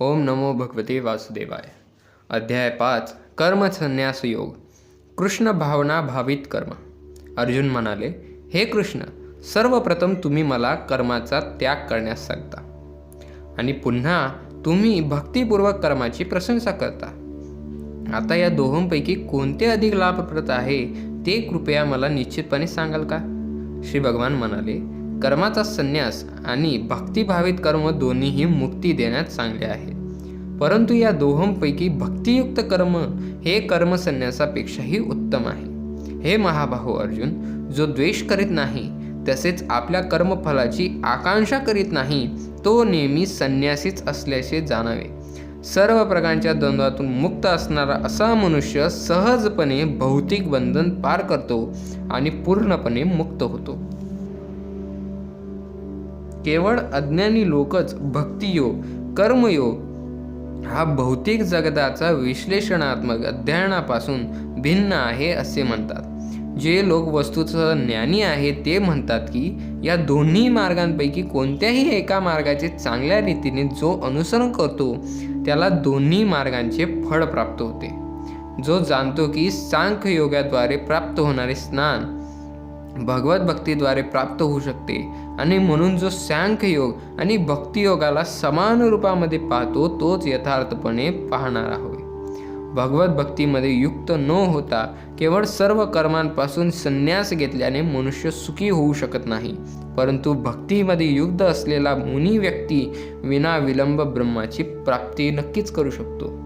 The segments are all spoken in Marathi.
ओम नमो भगवते वासुदेवाय. अध्याय 5. कर्मसन्यास योग. कृष्ण भावना भावित कर्म. अर्जुन म्हणाले, हे कृष्ण, सर्वप्रथम तुम्ही मला कर्माचा त्याग करण्यास सांगता आणि पुन्हा तुम्ही भक्तिपूर्वक कर्माची प्रशंसा करता. आता या दोहोंपैकी कोणते अधिक लाभप्रद आहे ते कृपया मला निश्चितपणे सांगाल का? श्री भगवान म्हणाले, कर्माचा संन्यास आणि भक्तिभावित कर्म दोन्हीही मुक्ती देण्यात चांगले आहे, परंतु या दोहोंपैकी भक्तियुक्त कर्म हे कर्मसन्यासापेक्षाही उत्तम आहे. हे महाबाहो अर्जुन, जो द्वेष करीत नाही तसेच आपल्या कर्मफलाची आकांक्षा करीत नाही तो नेहमी संन्यासीच असल्याचे जाणावे. सर्व प्रकारच्या द्वंद्वातून मुक्त असणारा असा मनुष्य सहजपणे भौतिक बंधन पार करतो आणि पूर्णपणे मुक्त होतो. केवळ अज्ञानी लोकच भक्तियोग, कर्मयोग हा भौतिक जगताचा विश्लेषणात्मक अध्ययनापासून भिन्न आहे असे म्हणतात. जे लोक वस्तुतः ज्ञानी आहेत ते म्हणतात की या दोन्ही मार्गांपैकी कोणत्याही एका मार्गाचे चांगल्या रीतीने जो अनुसरण करतो त्याला दोन्ही मार्गांचे फळ प्राप्त होते. जो जाणतो की सांख्य योगाद्वारे प्राप्त होणारे ज्ञान भगवत भक्तीद्वारे प्राप्त होऊ शकते आणि म्हणून जो सांख्य योग आणि भक्तियोगाला समान रूपामध्ये पाहतो तोच यथार्थपणे पाहणारा होय. भगवत भक्तीमध्ये युक्त न होता केवळ सर्व कर्मांपासून संन्यास घेतल्याने मनुष्य सुखी होऊ शकत नाही, परंतु भक्तीमध्ये युक्त असलेला मुनी व्यक्ती विना विलंब ब्रह्माची प्राप्ती नक्कीच करू शकतो.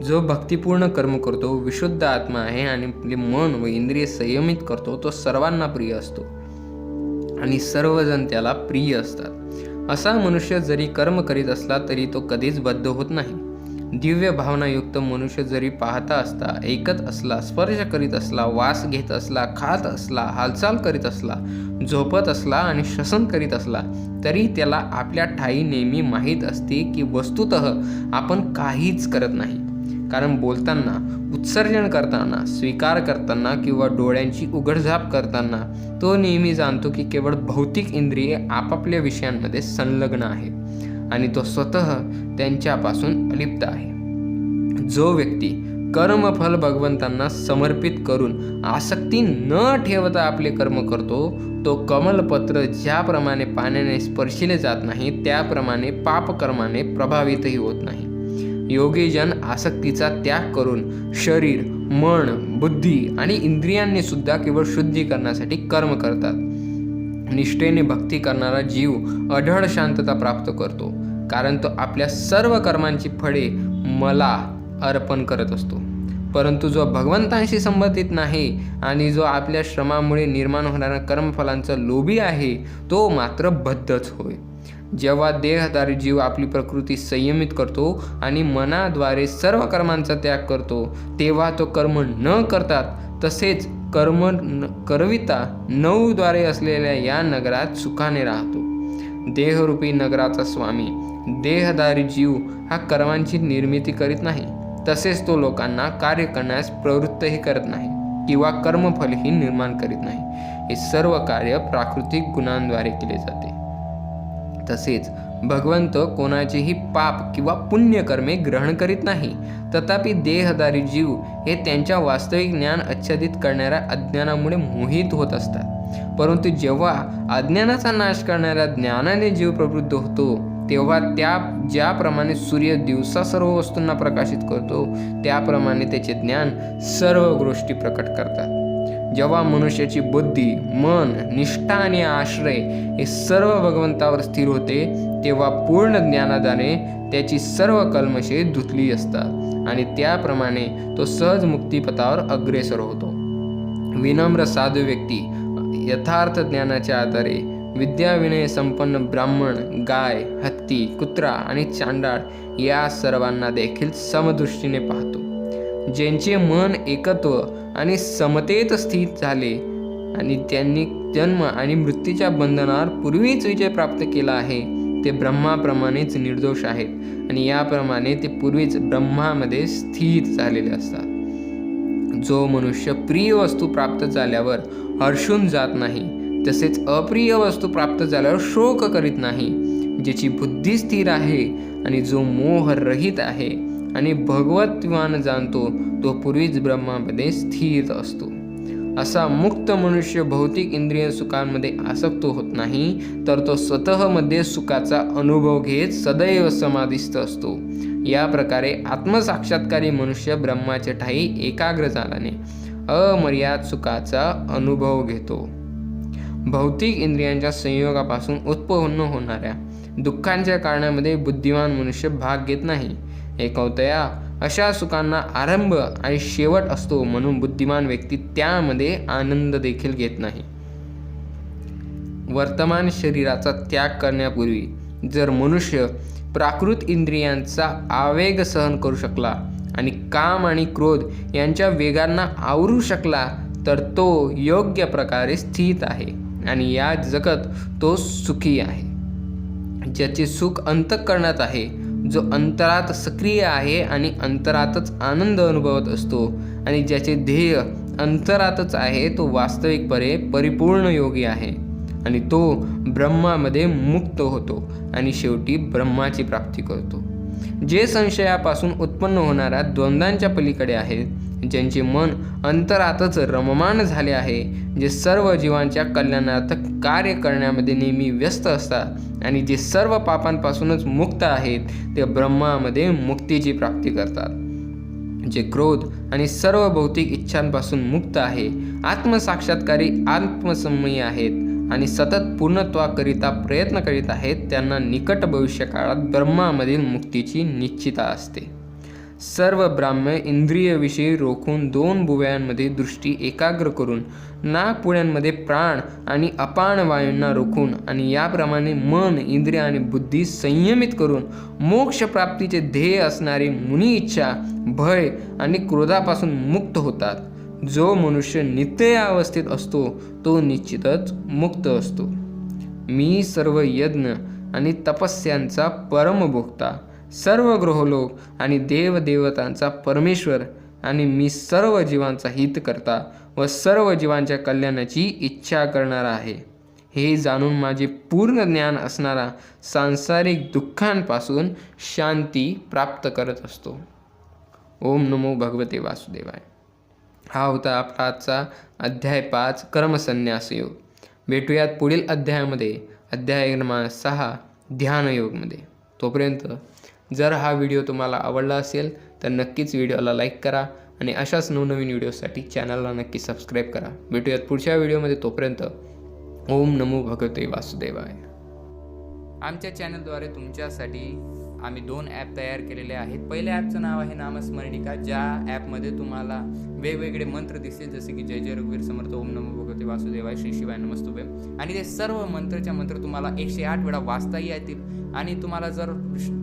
जो भक्तिपूर्ण कर्म करतो, विशुद्ध आत्मा आहे आणि आपले मन व इंद्रिय संयमित करतो, तो सर्वांना प्रिय असतो आणि सर्वजण त्याला प्रिय असतात. असा मनुष्य जरी कर्म करीत असला तरी तो कधीच बद्ध होत नाही. दिव्य भावनायुक्त मनुष्य जरी पाहता असता, ऐकत असला, स्पर्श करीत असला, वास घेत असला, खात असला, हालचाल करीत असला, झोपत असला आणि श्वसन करीत असला तरी त्याला आपल्या ठाई नेहमी माहीत असते की वस्तुतः आपण काहीच करत नाही. कारण बोलताना, उत्सर्जन करताना, स्वीकार करताना किंवा डोळ्यांची उघडझाप करताना तो नेहमी जाणतो की केवळ भौतिक इंद्रिये आपापल्या विषयांमध्ये संलग्न आहेत आणि तो स्वतः त्यांच्यापासून अलिप्त आहे. जो व्यक्ती कर्मफल भगवंतांना समर्पित करून आसक्ती न ठेवता आपले कर्म करतो तो कमलपत्र ज्याप्रमाणे पाण्याने स्पर्शिले जात नाही त्याप्रमाणे पापकर्माने प्रभावितही होत नाही. योगीजन आसक्तीचा त्याग करून शरीर, मन, बुद्धी आणि इंद्रियांनी सुद्धा केवळ शुद्धीकरणासाठी कर्म करतात. निष्ठेने भक्ती करणारा जीव अढळ शांतता प्राप्त करतो, कारण तो आपल्या सर्व कर्मांची फळे मला अर्पण करत असतो. परंतु जो भगवंतांशी संबंधित नाही आणि जो आपल्या श्रमामुळे निर्माण होणाऱ्या कर्मफलांचा लोभी आहे तो मात्र बद्धच होय. जेव्हा देहधारी जीव आपली प्रकृती संयमित करतो आणि मनाद्वारे सर्व कर्मांचा त्याग करतो तेव्हा तो कर्म न करतात तसेच कर्म करविता नऊद्वारे असलेल्या या नगरात सुखाने राहतो. देहरूपी नगराचा स्वामी देहधारी जीव हा कर्मांची निर्मिती करीत नाही, तसेच तो लोकांना कार्य करण्यास प्रवृत्तही करत नाही किंवा कर्मफलही निर्माण करीत नाही. हे सर्व कार्य प्राकृतिक गुणांद्वारे केले जाते. तसेच भगवंत कोणाचेही पाप किंवा पुण्यकर्मे ग्रहण करीत नाही. तथापि देहधारी जीव हे त्यांच्या वास्तविक ज्ञान आच्छादित करणाऱ्या अज्ञानामुळे मोहित होत असतात. परंतु जेव्हा अज्ञानाचा नाश करणाऱ्या ज्ञानाने जीव प्रवृत्त होतो तेव्हा ज्याप्रमाणे सूर्य दिवसा सर्व वस्तूंना प्रकाशित करतो त्याप्रमाणे त्याचे ज्ञान सर्व गोष्टी प्रकट करतात. जेव्हा मनुष्याची बुद्धी, मन, निष्ठा आणि आश्रय हे सर्व भगवंतावर स्थिर होते तेव्हा पूर्ण ज्ञानादाने त्याची सर्व कल्मशे धुतली असतात आणि त्याप्रमाणे तो सहज मुक्तिपथावर अग्रेसर होतो. विनम्र साधू व्यक्ती यथार्थ ज्ञानाच्या आधारे विद्याविनय संपन्न ब्राह्मण, गाय, हत्ती, कुत्रा आणि चांडाळ या सर्वांना देखील समदृष्टीने पाहतो. ज्यांचे मन एकत्व आणि समतेत स्थित झाले आणि त्यांनी जन्म आणि मृत्यूच्या बंधनावर पूर्वीच विजय प्राप्त केला आहे ते ब्रह्माप्रमाणेच निर्दोष आहेत आणि याप्रमाणे ते पूर्वीच ब्रह्मामध्ये स्थित झालेले असतात. जो मनुष्य प्रिय वस्तू प्राप्त झाल्यावर हर्षून जात नाही तसेच अप्रिय वस्तू प्राप्त झाल्यावर शोक करीत नाही, ज्याची बुद्धी स्थिर आहे आणि जो मोहरहित आहे आणि भगवतवान जाणतो तो पूर्वीच ब्रह्मामध्ये स्थित असतो. असा मुक्त मनुष्य भौतिक इंद्रिय सुखांमध्ये आसक्त होत नाही, तर तो स्वतःमध्ये सुखाचा अनुभव घेत सदैव समाधिस्थ असतो. या प्रकारे आत्मसाक्षात्कारी मनुष्य ब्रह्माच्या ठाई एकाग्र झाल्याने अमर्याद सुखाचा अनुभव घेतो. भौतिक इंद्रियांच्या संयोगापासून उत्पन्न होणाऱ्या दुःखांच्या कारणामध्ये बुद्धिमान मनुष्य भाग घेत नाही. एकवतया अशा सुखांना आरंभ आणि शेवट असतो, म्हणून बुद्धिमान व्यक्ती त्यामध्ये आनंद देखील घेत नाही. वर्तमान शरीराचा त्याग करण्यापूर्वी जर मनुष्य प्राकृत इंद्रियांचा आवेग सहन करू शकला आणि काम आणि क्रोध यांच्या वेगांना आवरू शकला, तर तो योग्य प्रकारे स्थित आहे आणि या जगत तो सुखी आहे. ज्याचे सुख अंतःकरणात आहे, जो अंतरात सक्रिय आहे आणि अंतरातच आनंद अनुभवत असतो, आणि ज्याचे ध्येय अंतरातच आहे, तो वास्तविकपणे परिपूर्ण योगी आहे आणि तो ब्रह्मामध्ये मुक्त होतो आणि शेवटी ब्रह्माची प्राप्ती करतो. जे संशयापासून उत्पन्न होणाऱ्या द्वंद्वांच्या पलीकडे आहेत, ज्यांचे मन अंतरातच रममाण झाले आहे, जे सर्व जीवांच्या कल्याणार्थ कार्य करण्यामध्ये नेहमी व्यस्त असतात आणि जे सर्व पापांपासूनच मुक्त आहेत, ते ब्रह्मामध्ये मुक्तीची प्राप्ती करतात. जे क्रोध आणि सर्व भौतिक इच्छांपासून मुक्त आहे, आत्मसाक्षात्कारी आत्मसंयमी आहेत आणि सतत पूर्णत्वाकरिता प्रयत्न करीत आहेत, त्यांना निकट भविष्यकाळात ब्रह्मामधील मुक्तीची निश्चिता असते. सर्व ब्राह्म्य इंद्रियविषयी रोखून 2 भुवयांमध्ये दृष्टी एकाग्र करून, नाकपुड्यांमध्ये प्राण आणि अपान वायूंना रोखून आणि याप्रमाणे मन, इंद्रिय आणि बुद्धी संयमित करून मोक्षप्राप्तीचे ध्येय असणारी मुनी इच्छा, भय आणि क्रोधापासून मुक्त होतात. जो मनुष्य नित्य अवस्थेत असतो तो निश्चितच मुक्त असतो. मी सर्व यज्ञ आणि तपस्यांचा परमभोक्ता, सर्व ग्रहलोक आणि देवदेवतांचा परमेश्वर आणि मी सर्व जीवांचा हित करता व सर्व जीवांच्या कल्याणाची इच्छा करणारा आहे. हे जाणून माझे पूर्ण ज्ञान असणारा सांसारिक दुःखांपासून शांती प्राप्त करत असतो. ओम नमो भगवते वासुदेवाय. हा होता आपला आजचा अध्याय 5 कर्मसन्यास योग. भेटूयात पुढील अध्यायामध्ये, अध्याय क्रमांक 6 ध्यानयोगमध्ये. तोपर्यंत जर हा व्हिडिओ तुम्हाला आवडला असेल तर नक्कीच व्हिडिओला लाईक करा आणि अशाच नवनवीन व्हिडिओसाठी चॅनलला नक्की सबस्क्राईब करा. भेटूयात पुढच्या व्हिडिओमध्ये. तोपर्यंत ओम नमो भगवते वासुदेवाय. आमच्या चॅनलद्वारे तुमच्यासाठी आम्ही 2 ॲप तयार केलेले आहेत. पहिल्या ॲपचं नाव आहे नामस्मरणिका, ज्या ॲपमध्ये तुम्हाला वेगवेगळे मंत्र दिसतील, जसे की जय जय रघुवीर समर्थ, ओम नमो भगवते वासुदेवाय, श्री शिवाय नमस्तुभे. आणि ते सर्व मंत्र तुम्हाला 108 वेळा वाचता येतील. आणि तुम्हाला जर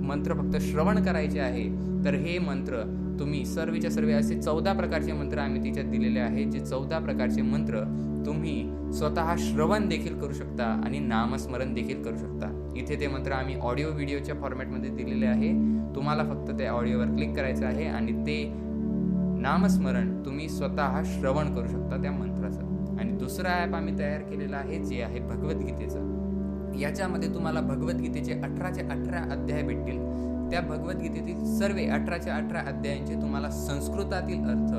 मंत्र फक्त श्रवण करायचे आहे तर हे मंत्र तुम्ही सर्वच्या सर्व असे 14 प्रकारचे मंत्र आम्ही तिच्यात दिलेले आहेत. जे 14 प्रकारचे मंत्र तुम्ही स्वतः श्रवण देखील करू शकता आणि नामस्मरण देखील करू शकता. इथे ते मंत्र आम्ही ऑडिओ व्हिडिओच्या फॉर्मॅटमध्ये दिलेले आहे. तुम्हाला फक्त त्या ऑडिओवर क्लिक करायचं आहे आणि ते नामस्मरण तुम्ही स्वतः श्रवण करू शकता त्या मंत्राचं. आणि दुसरा ॲप आम्ही तयार केलेला आहे, जे आहे भगवद्गीतेचं. याच्यामध्ये तुम्हाला भगवद्गीतेचे 18चे 18 अध्याय भेटतील. त्या भगवद्गीतेतील सर्व 18च्या 18 अध्यायांचे तुम्हाला संस्कृतातील अर्थ,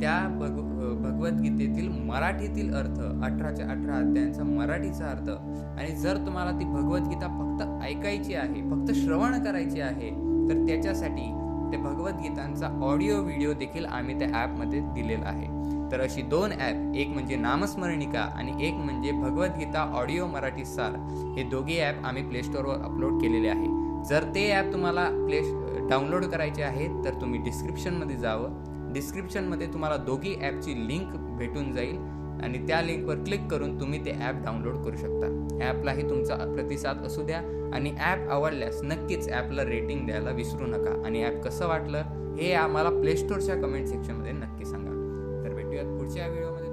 त्या भगवद्गीतेतील मराठीतील अर्थ, 18च्या 18 अध्यायांचा मराठीचा अर्थ. आणि जर तुम्हाला ती भगवद्गीता फक्त ऐकायची आहे, फक्त श्रवण करायची आहे, तर त्याच्यासाठी ते भगवद्गीतांचा ऑडिओ व्हिडिओ देखील आम्ही त्या ॲपमध्ये दिलेला आहे. तर अशी 2 ॲप, एक म्हणजे नामस्मरणिका आणि एक म्हणजे भगवद्गीता ऑडिओ मराठी सार, हे दोघे ॲप आम्ही प्लेस्टोरवर अपलोड केलेले आहे. जर ते ॲप तुम्हाला डाउनलोड करायचे आहेत तर तुम्ही डिस्क्रिप्शनमध्ये जावं. डिस्क्रिप्शनमध्ये तुम्हाला दोघी ॲपची लिंक भेटून जाईल आणि त्या लिंकवर क्लिक करून तुम्ही ते ॲप डाउनलोड करू शकता. ॲपलाही तुमचा प्रतिसाद असू द्या आणि ॲप आवडल्यास नक्कीच ॲपला रेटिंग द्यायला विसरू नका. आणि ॲप कसं वाटलं हे आम्हाला प्लेस्टोरच्या कमेंट सेक्शनमध्ये नक्की सांगा. तर भेटूयात पुढच्या व्हिडिओमध्ये.